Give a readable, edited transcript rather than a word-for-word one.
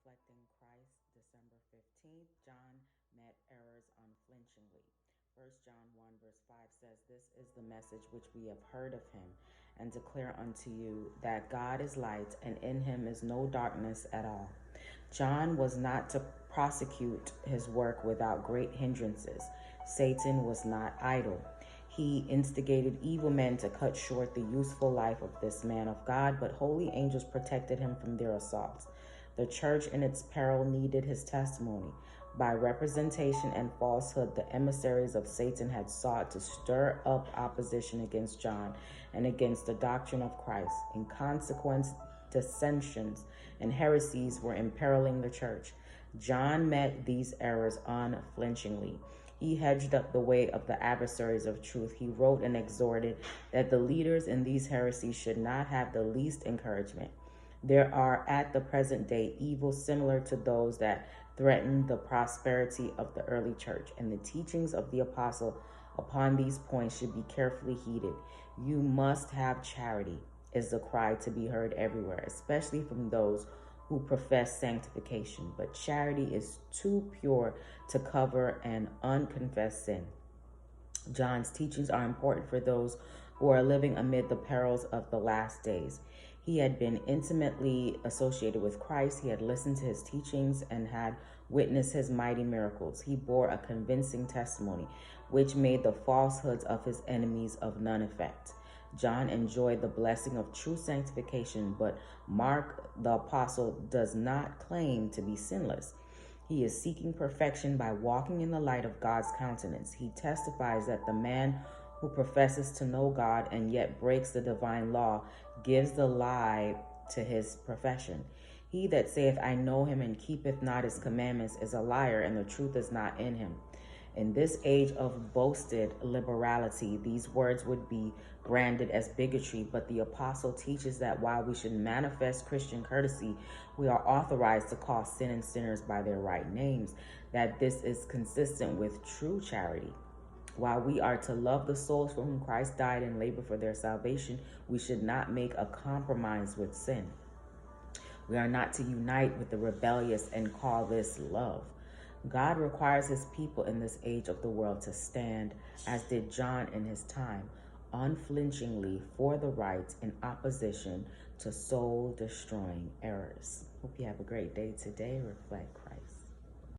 Reflecting Christ, December 15th. John met errors unflinchingly. 1 John 1 verse 5 says, "This is the message which we have heard of him and declare unto you, that God is light, and in him is no darkness at all." John was not to prosecute his work without great hindrances. Satan was not idle. He instigated evil men to cut short the useful life of this man of God, but holy angels protected him from their assaults. The church in its peril needed his testimony. By representation and falsehood, the emissaries of Satan had sought to stir up opposition against John and against the doctrine of Christ. In consequence, dissensions and heresies were imperiling the church. John met these errors unflinchingly. He hedged up the way of the adversaries of truth. He wrote and exhorted that the leaders in these heresies should not have the least encouragement. There are at the present day evils similar to those that threatened the prosperity of the early church, and the teachings of the apostle upon these points should be carefully heeded. "You must have charity," is the cry to be heard everywhere, especially from those who profess sanctification. But charity is too pure to cover an unconfessed sin. John's teachings are important for those who are living amid the perils of the last days. He had been intimately associated with Christ. He had listened to his teachings and had witnessed his mighty miracles. He bore a convincing testimony, which made the falsehoods of his enemies of none effect. John enjoyed the blessing of true sanctification, but Mark the apostle does not claim to be sinless. He is seeking perfection by walking in the light of God's countenance. He testifies that the man who professes to know God and yet breaks the divine law gives the lie to his profession. "He that saith, I know him, and keepeth not his commandments, is a liar, and the truth is not in him." In this age of boasted liberality, these words would be branded as bigotry, but the apostle teaches that while we should manifest Christian courtesy, we are authorized to call sin and sinners by their right names, that this is consistent with true charity. While we are to love the souls for whom Christ died and labor for their salvation, we should not make a compromise with sin. We are not to unite with the rebellious and call this love. God requires his people in this age of the world to stand, as did John in his time, unflinchingly for the right in opposition to soul-destroying errors. Hope you have a great day today. Reflect.